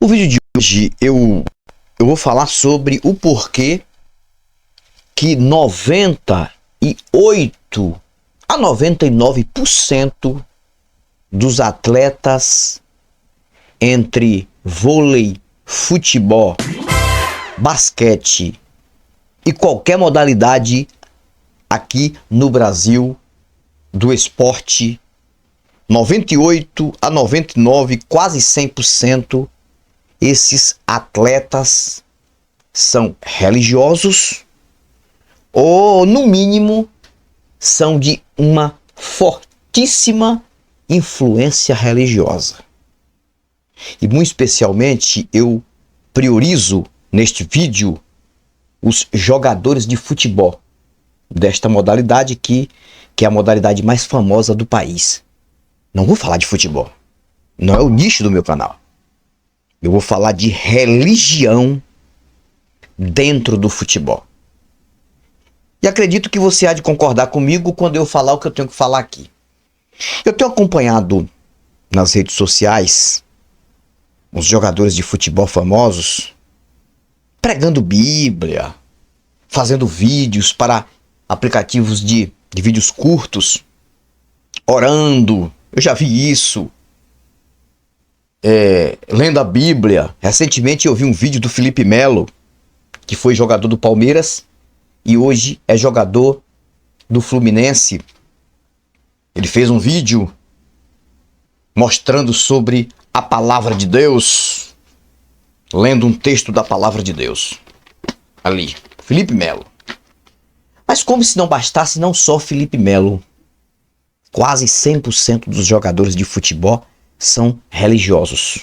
O vídeo de hoje eu vou falar sobre o porquê que 98 a 99% dos atletas entre vôlei, futebol, basquete e qualquer modalidade aqui no Brasil do esporte, 98 a 99, quase 100%, esses atletas são religiosos ou, no mínimo, são de uma fortíssima influência religiosa. E muito especialmente eu priorizo neste vídeo os jogadores de futebol desta modalidade que é a modalidade mais famosa do país. Não vou falar de futebol, não é o nicho do meu canal. Eu vou falar de religião dentro do futebol. E acredito que você há de concordar comigo quando eu falar o que eu tenho que falar aqui. Eu tenho acompanhado nas redes sociais os jogadores de futebol famosos pregando Bíblia, fazendo vídeos para aplicativos de vídeos curtos, orando. Eu já vi isso. Lendo a Bíblia. Recentemente eu vi um vídeo do Felipe Melo, que foi jogador do Palmeiras e hoje é jogador do Fluminense. Ele fez um vídeo mostrando sobre a palavra de Deus, lendo um texto da palavra de Deus. Ali, Felipe Melo. Mas como se não bastasse, não só Felipe Melo, quase 100% dos jogadores de futebol são religiosos,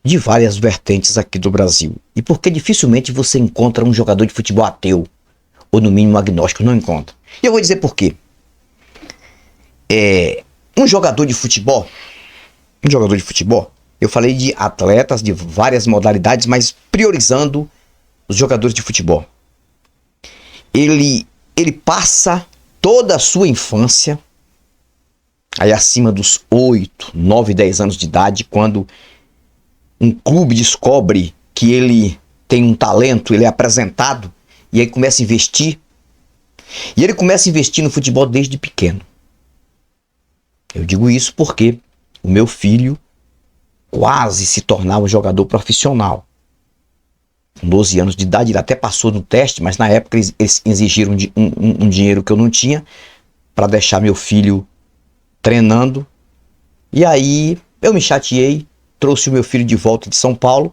de várias vertentes aqui do Brasil. E porque dificilmente você encontra um jogador de futebol ateu, ou no mínimo agnóstico, não encontra. E eu vou dizer por quê. Um jogador de futebol, eu falei de atletas de várias modalidades, mas priorizando os jogadores de futebol. Ele passa toda a sua infância, aí acima dos 8, 9, 10 anos de idade, quando um clube descobre que ele tem um talento, ele é apresentado, e aí começa a investir. E ele começa a investir no futebol desde pequeno. Eu digo isso porque o meu filho quase se tornava um jogador profissional. Com 12 anos de idade, ele até passou no teste, mas na época eles exigiram um dinheiro que eu não tinha para deixar meu filho treinando. E aí eu me chateei, trouxe o meu filho de volta de São Paulo,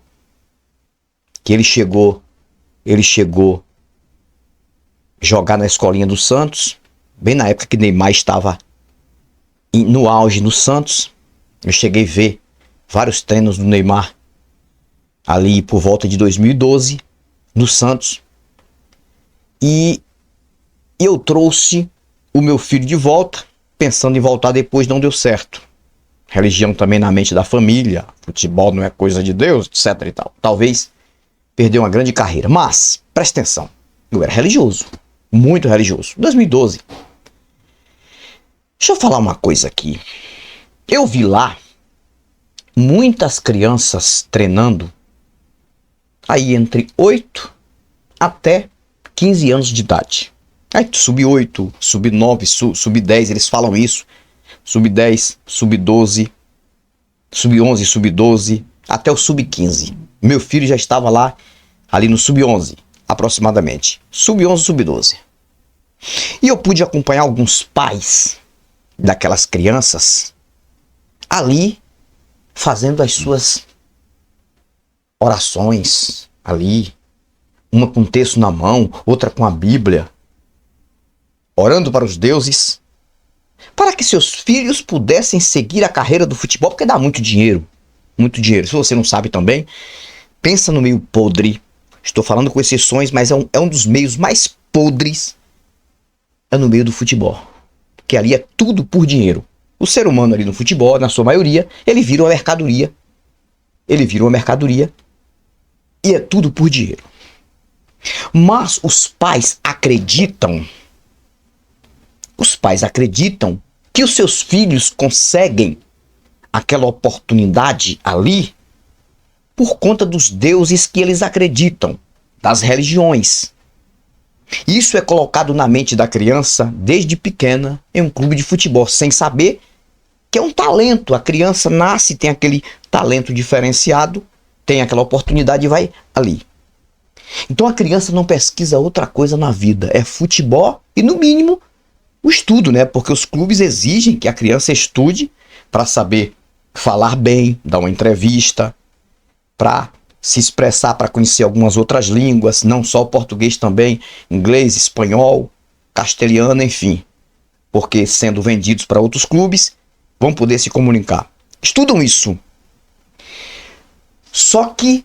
que ele chegou jogar na escolinha do Santos, bem na época que Neymar estava no auge no Santos. Eu cheguei a ver vários treinos do Neymar ali por volta de 2012 no Santos. E eu trouxe o meu filho de volta, pensando em voltar depois, não deu certo. Religião também na mente da família, futebol não é coisa de Deus, etc e tal. Talvez perdeu uma grande carreira, mas presta atenção, eu era religioso, muito religioso. 2012. Deixa eu falar uma coisa aqui. Eu vi lá muitas crianças treinando aí entre 8 até 15 anos de idade. Aí sub-8, sub-9, sub-10, eles falam isso. Sub-10, sub-12, sub-11, sub-12, até o sub-15. Meu filho já estava lá, ali no sub-11, aproximadamente. Sub-11, sub-12. E eu pude acompanhar alguns pais daquelas crianças ali fazendo as suas orações ali, uma com texto na mão, outra com a Bíblia, orando para os deuses, para que seus filhos pudessem seguir a carreira do futebol, porque dá muito dinheiro, muito dinheiro. Se você não sabe também, pensa no meio podre. Estou falando com exceções, mas é um dos meios mais podres, é no meio do futebol, porque ali é tudo por dinheiro. O ser humano ali no futebol, na sua maioria, ele vira uma mercadoria. E é tudo por dinheiro. Mas os pais acreditam que os seus filhos conseguem aquela oportunidade ali por conta dos deuses que eles acreditam, das religiões. Isso é colocado na mente da criança desde pequena em um clube de futebol, sem saber que é um talento. A criança nasce, tem aquele talento diferenciado, tem aquela oportunidade e vai ali. Então a criança não pesquisa outra coisa na vida, é futebol e no mínimo o estudo, né? Porque os clubes exigem que a criança estude para saber falar bem, dar uma entrevista, para se expressar, para conhecer algumas outras línguas, não só o português também, inglês, espanhol, castelhano, enfim. Porque sendo vendidos para outros clubes, vão poder se comunicar. Estudam isso. Só que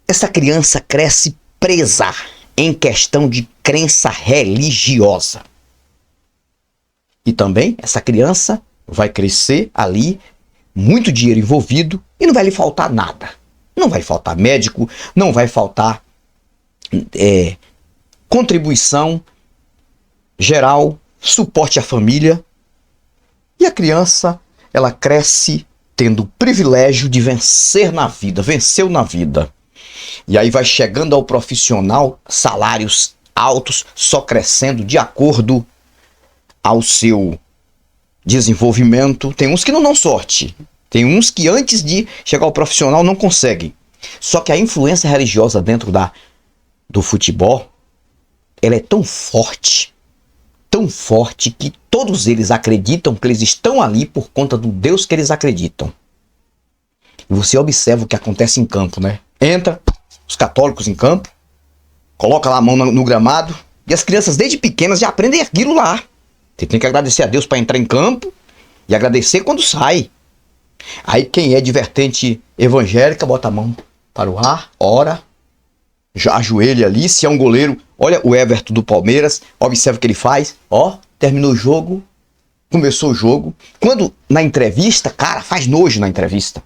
essa criança cresce presa em questão de crença religiosa. E também essa criança vai crescer ali, muito dinheiro envolvido, e não vai lhe faltar nada. Não vai faltar médico, não vai faltar contribuição geral, suporte à família. E a criança, ela cresce tendo o privilégio de vencer na vida, venceu na vida. E aí vai chegando ao profissional, salários altos, só crescendo de acordo ao seu desenvolvimento. Tem uns que não dão sorte. Tem uns que antes de chegar ao profissional não conseguem. Só que a influência religiosa dentro do futebol, ela é tão forte que todos eles acreditam que eles estão ali por conta do Deus que eles acreditam. E você observa o que acontece em campo, né? Entra os católicos em campo, coloca lá a mão no gramado, e as crianças desde pequenas já aprendem aquilo lá. Você tem que agradecer a Deus para entrar em campo e agradecer quando sai. Aí quem é de vertente evangélica bota a mão para o ar, ora, já ajoelha ali. Se é um goleiro, olha o Everton do Palmeiras, observa o que ele faz, ó, terminou o jogo, começou o jogo. Quando na entrevista, cara, faz nojo na entrevista.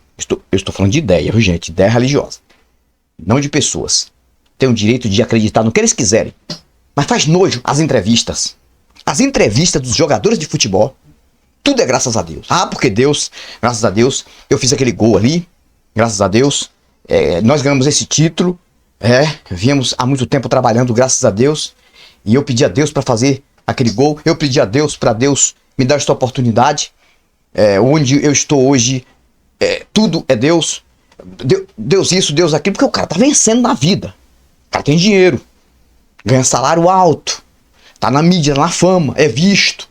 Eu estou falando de ideia, viu, gente? Ideia religiosa, não de pessoas. Tem o direito de acreditar no que eles quiserem, mas faz nojo as entrevistas. As entrevistas dos jogadores de futebol, tudo é graças a Deus. Ah, porque Deus, graças a Deus, eu fiz aquele gol ali, graças a Deus, nós ganhamos esse título, viemos há muito tempo trabalhando, graças a Deus, e eu pedi a Deus para fazer aquele gol, eu pedi a Deus para Deus me dar esta oportunidade, onde eu estou hoje, tudo é Deus, Deus isso, Deus aquilo, porque o cara tá vencendo na vida, o cara tem dinheiro, ganha salário alto, tá na mídia, na fama, é visto.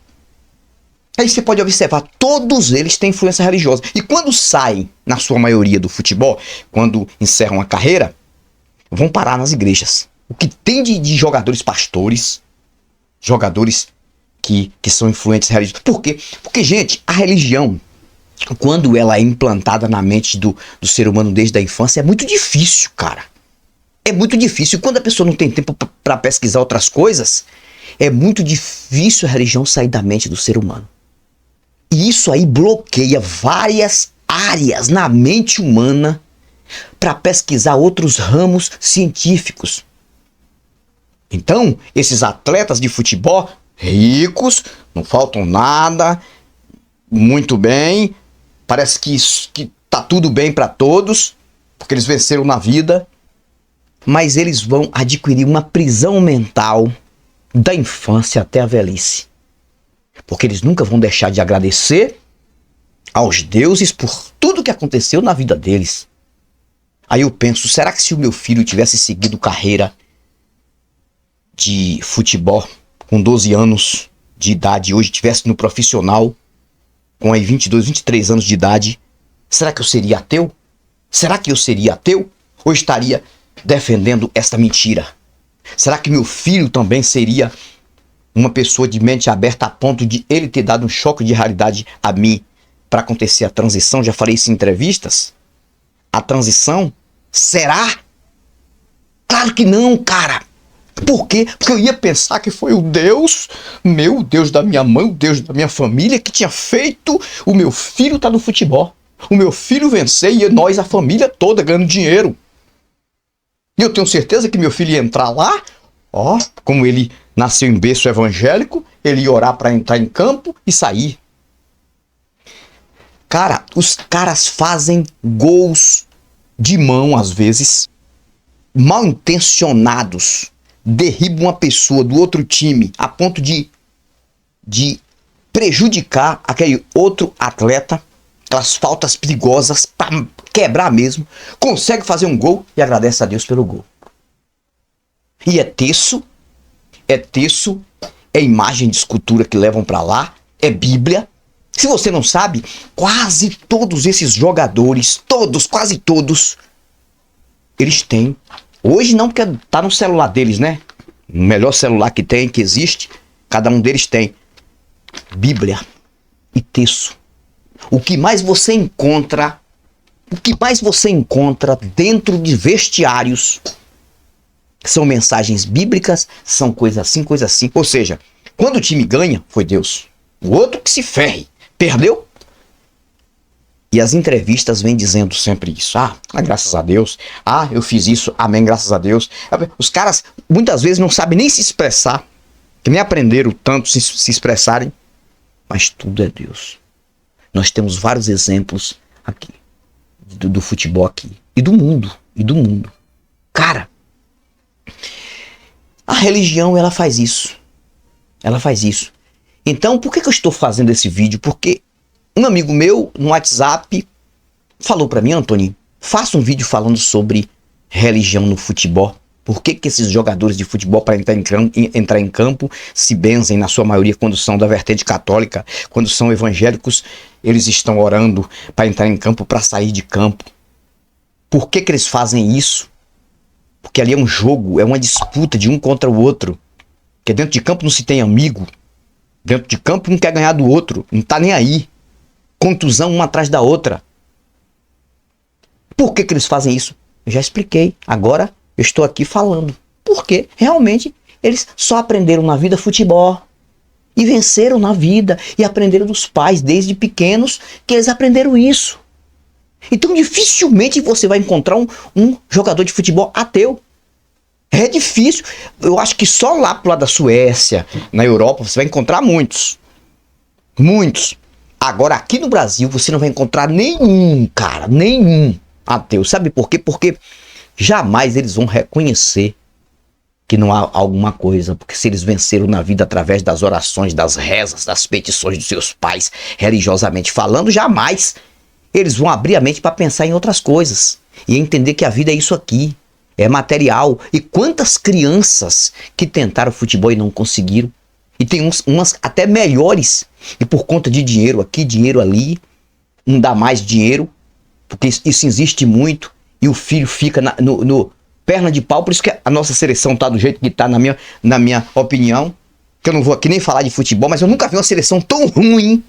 Aí você pode observar, todos eles têm influência religiosa. E quando saem, na sua maioria, do futebol, quando encerram a carreira, vão parar nas igrejas. O que tem de jogadores pastores, jogadores que são influentes religiosos. Por quê? Porque, gente, a religião, quando ela é implantada na mente do ser humano desde a infância, é muito difícil, cara. É muito difícil. Quando a pessoa não tem tempo para pesquisar outras coisas, é muito difícil a religião sair da mente do ser humano. E isso aí bloqueia várias áreas na mente humana para pesquisar outros ramos científicos. Então, esses atletas de futebol, ricos, não faltam nada, muito bem, parece que tá tudo bem para todos, porque eles venceram na vida, mas eles vão adquirir uma prisão mental da infância até a velhice. Porque eles nunca vão deixar de agradecer aos deuses por tudo que aconteceu na vida deles. Aí eu penso, será que se o meu filho tivesse seguido carreira de futebol com 12 anos de idade, hoje tivesse no profissional com aí 22, 23 anos de idade, será que eu seria ateu? Será que eu seria ateu? Ou estaria defendendo esta mentira? Será que meu filho também seria uma pessoa de mente aberta a ponto de ele ter dado um choque de realidade a mim para acontecer a transição? Já falei isso em entrevistas. A transição? Será? Claro que não, cara. Por quê? Porque eu ia pensar que foi o Deus, meu Deus da minha mãe, o Deus da minha família, que tinha feito o meu filho estar no futebol. O meu filho vencer e nós, a família toda, ganhando dinheiro. E eu tenho certeza que meu filho ia entrar lá, ó, como ele nasceu em berço evangélico, ele ia orar para entrar em campo e sair. Cara, os caras fazem gols de mão, às vezes, mal intencionados, derribam uma pessoa do outro time a ponto de prejudicar aquele outro atleta, aquelas faltas perigosas para quebrar mesmo, consegue fazer um gol e agradece a Deus pelo gol. E é terço, é imagem de escultura que levam para lá, é Bíblia. Se você não sabe, quase todos esses jogadores, quase todos, eles têm. Hoje não, porque tá no celular deles, né? O melhor celular que tem, que existe, cada um deles tem Bíblia e terço. O que mais você encontra dentro de vestiários são mensagens bíblicas, são coisa assim. Ou seja, quando o time ganha, foi Deus. O outro que se ferre. Perdeu? E as entrevistas vêm dizendo sempre isso. Graças a Deus. Eu fiz isso. Amém, graças a Deus. Os caras muitas vezes não sabem nem se expressar, que nem aprenderam tanto se expressarem. Mas tudo é Deus. Nós temos vários exemplos aqui. Do futebol aqui. E do mundo. Cara, a religião, ela faz isso. Então, por que eu estou fazendo esse vídeo? Porque um amigo meu no WhatsApp falou para mim, Antônio, faça um vídeo falando sobre religião no futebol. Por que esses jogadores de futebol, para entrar em campo, se benzem na sua maioria quando são da vertente católica, quando são evangélicos, eles estão orando para entrar em campo, para sair de campo. Por que eles fazem isso? Porque ali é um jogo, é uma disputa de um contra o outro. Porque dentro de campo não se tem amigo. Dentro de campo um quer ganhar do outro, não tá nem aí. Contusão uma atrás da outra. Por que eles fazem isso? Eu já expliquei, agora eu estou aqui falando. Porque realmente eles só aprenderam na vida futebol. E venceram na vida. E aprenderam dos pais desde pequenos que eles aprenderam isso. Então dificilmente você vai encontrar um jogador de futebol ateu. É difícil. Eu acho que só lá pro lado da Suécia, na Europa, você vai encontrar muitos. Agora aqui no Brasil você não vai encontrar nenhum ateu. Sabe por quê? Porque jamais eles vão reconhecer que não há alguma coisa. Porque se eles venceram na vida através das orações, das rezas, das petições dos seus pais, religiosamente falando, jamais eles vão abrir a mente para pensar em outras coisas. E entender que a vida é isso aqui. É material. E quantas crianças que tentaram futebol e não conseguiram. E tem umas até melhores. E por conta de dinheiro aqui, dinheiro ali, não dá mais dinheiro. Porque isso existe muito. E o filho fica no perna de pau. Por isso que a nossa seleção tá do jeito que tá, na minha opinião. Que eu não vou aqui nem falar de futebol, mas eu nunca vi uma seleção tão ruim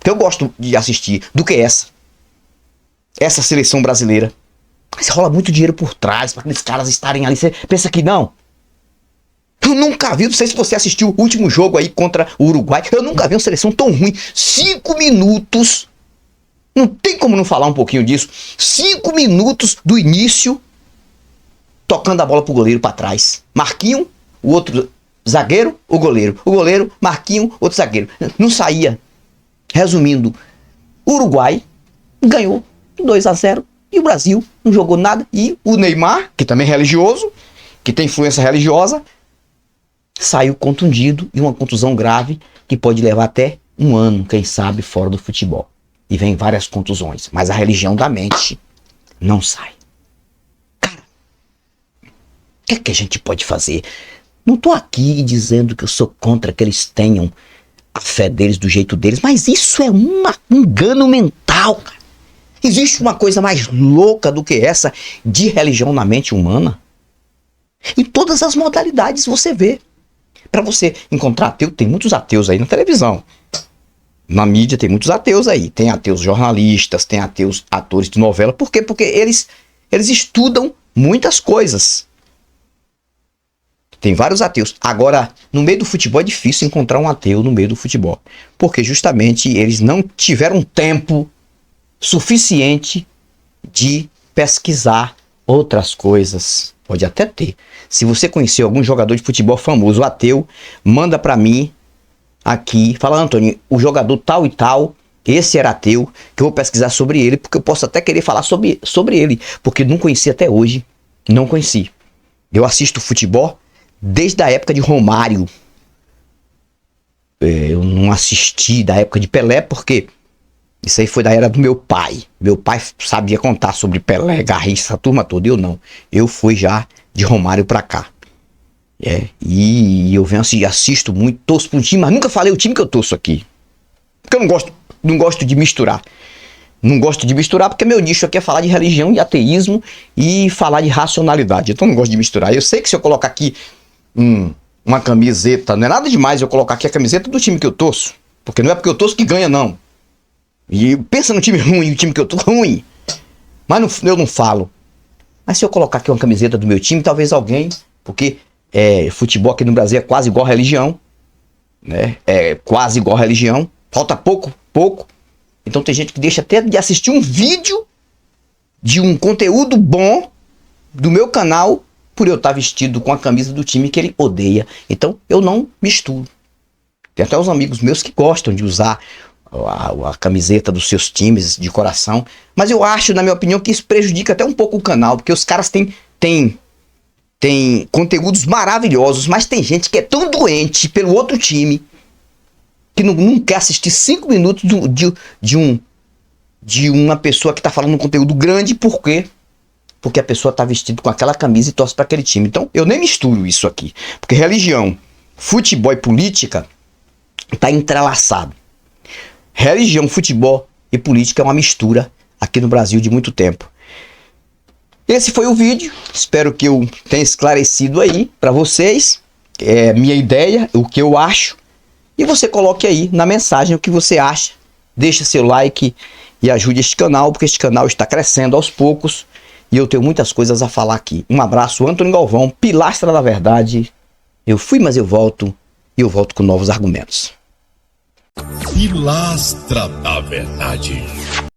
que eu gosto de assistir do que essa seleção brasileira. Mas rola muito dinheiro por trás para aqueles caras estarem ali. Você pensa que não? Eu nunca vi, não sei se você assistiu o último jogo aí contra o Uruguai. Eu nunca vi uma seleção tão ruim. 5 minutos. Não tem como não falar um pouquinho disso. 5 minutos do início, tocando a bola pro goleiro para trás. Marquinho, o outro zagueiro, o goleiro. O goleiro, Marquinho, outro zagueiro. Não saía. Resumindo, o Uruguai ganhou 2-0. E o Brasil não jogou nada. E o Neymar, que também é religioso, que tem influência religiosa, saiu contundido. E uma contusão grave que pode levar até 1 ano, quem sabe, fora do futebol. E vem várias contusões. Mas a religião da mente não sai. Cara, o que é que a gente pode fazer? Não tô aqui dizendo que eu sou contra que eles tenham a fé deles do jeito deles. Mas isso é um engano mental, cara. Existe uma coisa mais louca do que essa de religião na mente humana? Em todas as modalidades você vê. Para você encontrar ateu, tem muitos ateus aí na televisão. Na mídia tem muitos ateus aí. Tem ateus jornalistas, tem ateus atores de novela. Por quê? Porque eles estudam muitas coisas. Tem vários ateus. Agora, no meio do futebol é difícil encontrar um ateu no meio do futebol. Porque justamente eles não tiveram tempo suficiente de pesquisar outras coisas. Pode até ter. Se você conhecer algum jogador de futebol famoso ateu, manda pra mim aqui. Fala, Antônio, o jogador tal e tal, Esse era ateu, que eu vou pesquisar sobre ele, porque eu posso até querer falar sobre ele, porque não conheci até hoje, não conheci. Eu assisto futebol desde a época de Romário. Eu não assisti da época de Pelé, porque isso aí foi da era do meu pai. Meu pai sabia contar sobre Pelé, Garrincha, essa turma toda. Eu não. Eu fui já de Romário pra cá. E eu venho assisto muito, torço pra um time, mas nunca falei o time que eu torço aqui. Porque eu não gosto de misturar. Não gosto de misturar porque meu nicho aqui é falar de religião e ateísmo e falar de racionalidade. Então eu não gosto de misturar. Eu sei que se eu colocar aqui uma camiseta, não é nada demais eu colocar aqui a camiseta do time que eu torço. Porque não é porque eu torço que ganha, não. E pensa no time ruim, o time que eu torço ruim. Mas eu não falo. Mas se eu colocar aqui uma camiseta do meu time, talvez alguém... Porque futebol aqui no Brasil é quase igual a religião. Né? É quase igual a religião. Falta pouco. Então tem gente que deixa até de assistir um vídeo de um conteúdo bom do meu canal por eu estar vestido com a camisa do time que ele odeia. Então eu não misturo. Tem até os amigos meus que gostam de usar a camiseta dos seus times de coração. Mas eu acho, na minha opinião, que isso prejudica até um pouco o canal, porque os caras têm conteúdos maravilhosos, mas tem gente que é tão doente pelo outro time que não quer assistir 5 minutos de uma pessoa que tá falando um conteúdo grande. Por quê? Porque a pessoa tá vestida com aquela camisa e torce para aquele time. Então eu nem misturo isso aqui, porque religião, futebol e política tá entrelaçado. Religião, futebol e política é uma mistura aqui no Brasil de muito tempo. Esse foi o vídeo, espero que eu tenha esclarecido aí para vocês minha ideia, o que eu acho. E você coloque aí na mensagem o que você acha. Deixa seu like e ajude este canal, porque este canal está crescendo aos poucos. E eu tenho muitas coisas a falar aqui. Um abraço, Antônio Galvão, Pilastra da Verdade. Eu fui, mas eu volto. E eu volto com novos argumentos. Pilastra da Verdade.